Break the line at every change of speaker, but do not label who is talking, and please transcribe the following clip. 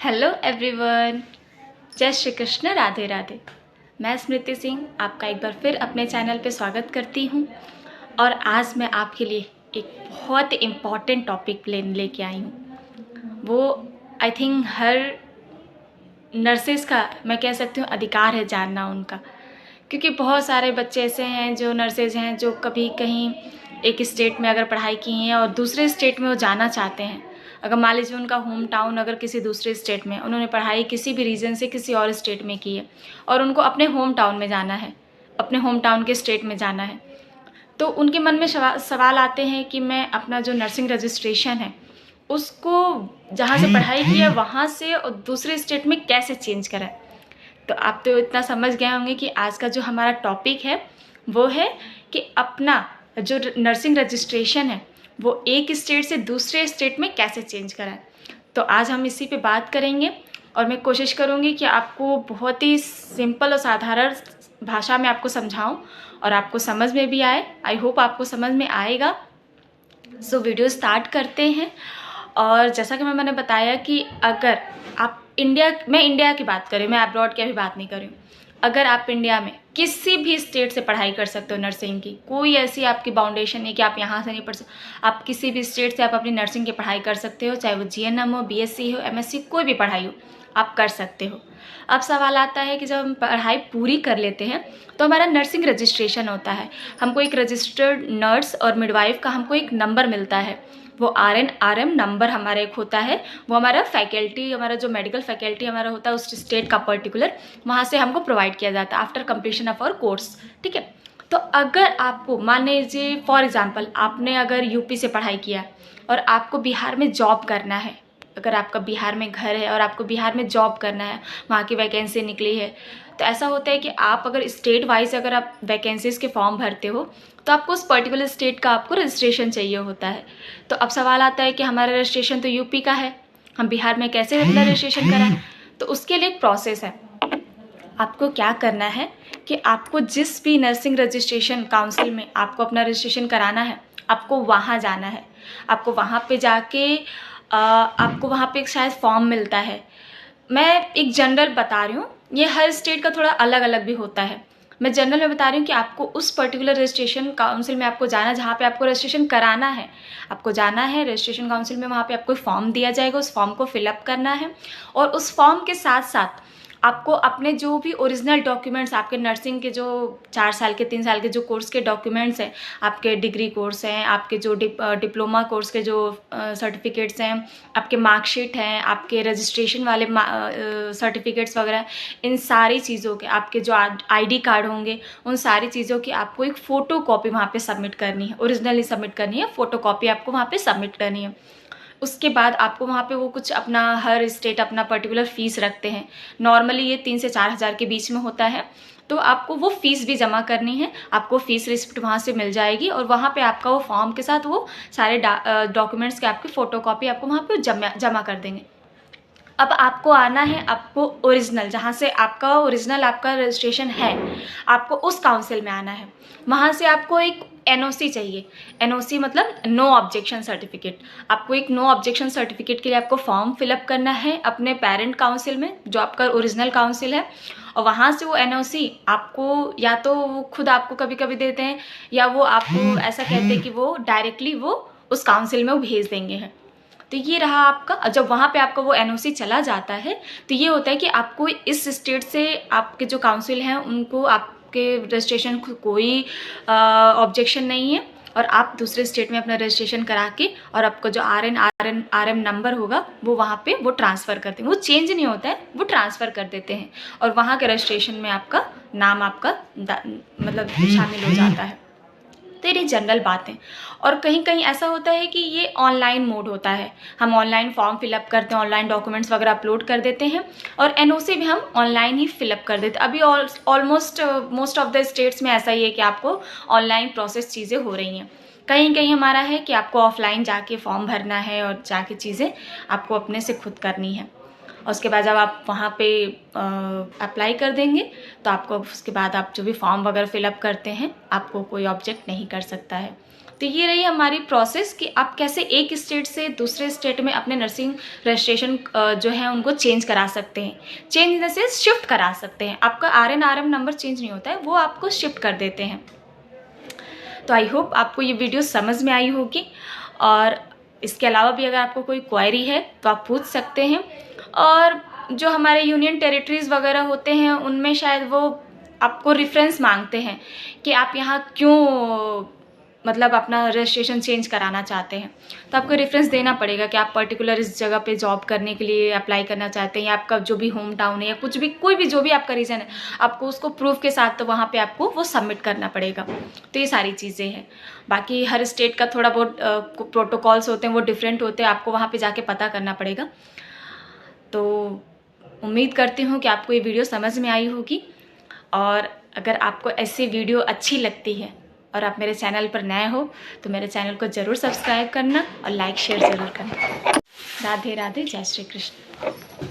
Hello everyone, जय श्री कृष्ण, राधे राधे। मैं स्मृति सिंह आपका एक बार फिर अपने चैनल पे स्वागत करती हूँ। और आज मैं आपके लिए एक बहुत इम्पॉर्टेंट टॉपिक लेके आई हूँ। वो आई थिंक हर नर्सेस का, मैं कह सकती हूँ, अधिकार है जानना उनका। क्योंकि बहुत सारे बच्चे ऐसे हैं जो नर्सेज हैं, जो कभी कहीं एक स्टेट में अगर पढ़ाई की हैं और दूसरे स्टेट में वो जाना चाहते हैं। अगर मान लीजिए उनका होम टाउन अगर किसी दूसरे स्टेट में, उन्होंने पढ़ाई किसी भी रीज़न से किसी और स्टेट में की है और उनको अपने होम टाउन में जाना है, अपने होम टाउन के स्टेट में जाना है, तो उनके मन में सवाल आते हैं कि मैं अपना जो नर्सिंग रजिस्ट्रेशन है उसको जहाँ से पढ़ाई की है वहाँ से और दूसरे स्टेट में कैसे चेंज करें। तो आप तो इतना समझ गए होंगे कि आज का जो हमारा टॉपिक है वो है कि अपना जो नर्सिंग रजिस्ट्रेशन है वो एक स्टेट से दूसरे स्टेट में कैसे चेंज कराएं। तो आज हम इसी पे बात करेंगे और मैं कोशिश करूँगी कि आपको बहुत ही सिंपल और साधारण भाषा में आपको समझाऊं और आपको समझ में भी आए। आई होप आपको समझ में आएगा। सो वीडियो स्टार्ट करते हैं। और जैसा कि मैंने बताया कि अगर आप मैं इंडिया की बात करें, मैं अब्रॉड की भी बात नहीं कर रही हूँ। अगर आप इंडिया में किसी भी स्टेट से पढ़ाई कर सकते हो नर्सिंग की, कोई ऐसी आपकी बाउंडेशन नहीं कि आप यहाँ से नहीं पढ़ सकते। आप किसी भी स्टेट से आप अपनी नर्सिंग की पढ़ाई कर सकते हो, चाहे वो GNM हो, BSc हो, MSc, कोई भी पढ़ाई हो आप कर सकते हो। अब सवाल आता है कि जब हम पढ़ाई पूरी कर लेते हैं तो हमारा नर्सिंग रजिस्ट्रेशन होता है। हमको एक रजिस्टर्ड नर्स और मिडवाइफ का हमको एक नंबर मिलता है। वो RN RM नंबर हमारा एक होता है। वो हमारा फैकल्टी, हमारा जो मेडिकल फैकल्टी हमारा होता है उस स्टेट का पर्टिकुलर, वहाँ से हमको प्रोवाइड किया जाता है after completion of our course. ठीक है। तो अगर आपको मान लीजिए फॉर एग्जांपल आपने अगर यूपी से पढ़ाई किया और आपको बिहार में जॉब करना है, अगर आपका बिहार में घर है और आपको बिहार में जॉब करना है, वहाँ की वैकेंसी निकली है, तो ऐसा होता है कि आप अगर स्टेट वाइज अगर आप वैकेंसीज़ के फॉर्म भरते हो तो आपको उस पर्टिकुलर स्टेट का आपको रजिस्ट्रेशन चाहिए होता है। तो अब सवाल आता है कि हमारा रजिस्ट्रेशन तो यूपी का है, हम बिहार में कैसे अपना रजिस्ट्रेशन कराएं। तो उसके लिए एक प्रोसेस है। आपको क्या करना है कि आपको जिस भी नर्सिंग रजिस्ट्रेशन काउंसिल में आपको अपना रजिस्ट्रेशन कराना है, आपको वहाँ जाना है। आपको वहाँ पे जाके आपको वहाँ पे एक शायद फॉर्म मिलता है। मैं एक जनरल बता रही हूँ, ये हर स्टेट का थोड़ा अलग अलग भी होता है। मैं जनरल में बता रही हूँ कि आपको उस पर्टिकुलर रजिस्ट्रेशन काउंसिल में आपको जाना, जहाँ पे आपको रजिस्ट्रेशन कराना है, आपको जाना है रजिस्ट्रेशन काउंसिल में। वहाँ पे आपको फॉर्म दिया जाएगा, उस फॉर्म को फिलअप करना है और उस फॉर्म के साथ साथ आपको अपने जो भी ओरिजिनल डॉक्यूमेंट्स, आपके नर्सिंग के जो 4 साल के 3 साल के जो कोर्स के डॉक्यूमेंट्स हैं, आपके डिग्री कोर्स हैं, आपके जो डिप्लोमा कोर्स के जो सर्टिफिकेट्स हैं, आपके मार्कशीट हैं, आपके रजिस्ट्रेशन वाले सर्टिफिकेट्स वगैरह, इन सारी चीज़ों के, आपके जो ID कार्ड होंगे, उन सारी चीज़ों की आपको एक फ़ोटो कॉपी वहाँ पे सबमिट करनी है। ओरिजिनली सबमिट करनी है, फ़ोटो कॉपी आपको वहाँ पे सबमिट करनी है। उसके बाद आपको वहाँ पे वो कुछ अपना, हर स्टेट अपना पर्टिकुलर फ़ीस रखते हैं। नॉर्मली ये 3 से 4 हज़ार के बीच में होता है। तो आपको वो फ़ीस भी जमा करनी है। आपको फ़ीस रिसिप्ट वहाँ से मिल जाएगी और वहाँ पे आपका वो फॉर्म के साथ वो सारे डॉक्यूमेंट्स के आपकी फ़ोटोकॉपी आपको वहाँ पे जमा कर देंगे। अब आपको आना है, आपको ओरिजिनल, जहाँ से आपका ओरिजिनल आपका रजिस्ट्रेशन है, आपको उस काउंसिल में आना है। वहाँ से आपको एक NOC चाहिए। NOC मतलब नो ऑब्जेक्शन सर्टिफिकेट। आपको एक नो ऑब्जेक्शन सर्टिफिकेट के लिए आपको फॉर्म फिलअप करना है अपने पेरेंट काउंसिल में, जो आपका ओरिजिनल काउंसिल है। और वहाँ से वो NOC आपको या तो वो खुद आपको कभी कभी देते हैं, या वो आपको ऐसा कहते हैं कि वो डायरेक्टली वो उस काउंसिल में वो भेज देंगे हैं। तो ये रहा आपका। जब वहाँ पे आपका वो NOC चला जाता है तो ये होता है कि आपको इस स्टेट से आपके जो काउंसिल हैं उनको आपके रजिस्ट्रेशन को कोई ऑब्जेक्शन नहीं है और आप दूसरे स्टेट में अपना रजिस्ट्रेशन करा के और आपको जो RM नंबर होगा वो वहाँ पे वो ट्रांसफ़र करते हैं। वो चेंज नहीं होता है, वो ट्रांसफ़र कर देते हैं और वहाँ के रजिस्ट्रेशन में आपका नाम आपका मतलब शामिल हो जाता है। तो ये जनरल बातें। और कहीं कहीं ऐसा होता है कि ये ऑनलाइन मोड होता है। हम ऑनलाइन फॉर्म फिलअप करते हैं, ऑनलाइन डॉक्यूमेंट्स वगैरह अपलोड कर देते हैं और NOC भी हम ऑनलाइन ही फिलअप कर देते हैं। अभी almost most of the states में ऐसा ही है कि आपको ऑनलाइन प्रोसेस चीज़ें हो रही हैं। कहीं कहीं हमारा है कि आपको ऑफलाइन जाके फॉर्म भरना है और जाके चीज़ें आपको अपने से खुद करनी है। और उसके बाद जब आप वहाँ पे अप्लाई कर देंगे तो आपको उसके बाद आप जो भी फॉर्म वगैरह फिलअप करते हैं आपको कोई ऑब्जेक्ट नहीं कर सकता है। तो ये रही हमारी प्रोसेस कि आप कैसे एक स्टेट से दूसरे स्टेट में अपने नर्सिंग रजिस्ट्रेशन जो है उनको चेंज करा सकते हैं। Change in the sense shift करा सकते हैं। आपका RN/RM नंबर चेंज नहीं होता है, वो आपको शिफ्ट कर देते हैं। तो आई होप आपको ये वीडियो समझ में आई होगी, और इसके अलावा भी अगर आपको कोई क्वेरी है तो आप पूछ सकते हैं। और जो हमारे यूनियन टेरिटरीज़ वगैरह होते हैं उनमें शायद वो आपको रेफरेंस मांगते हैं कि आप यहाँ क्यों मतलब अपना रजिस्ट्रेशन चेंज कराना चाहते हैं। तो आपको रेफरेंस देना पड़ेगा कि आप पर्टिकुलर इस जगह पे जॉब करने के लिए अप्लाई करना चाहते हैं, या आपका जो भी होम टाउन है या कुछ भी कोई भी जो भी आपका रीज़न है, आपको उसको प्रूफ के साथ तो वहाँ पे आपको वो सबमिट करना पड़ेगा। तो ये सारी चीज़ें हैं। बाकी हर स्टेट का थोड़ा बहुत प्रोटोकॉल्स होते हैं वो डिफरेंट होते हैं, आपको वहाँ पर जाके पता करना पड़ेगा। तो उम्मीद करती हूँ कि आपको ये वीडियो समझ में आई होगी, और अगर आपको ऐसी वीडियो अच्छी लगती है और आप मेरे चैनल पर नए हो तो मेरे चैनल को ज़रूर सब्सक्राइब करना और लाइक शेयर ज़रूर करना। राधे राधे, जय श्री कृष्ण।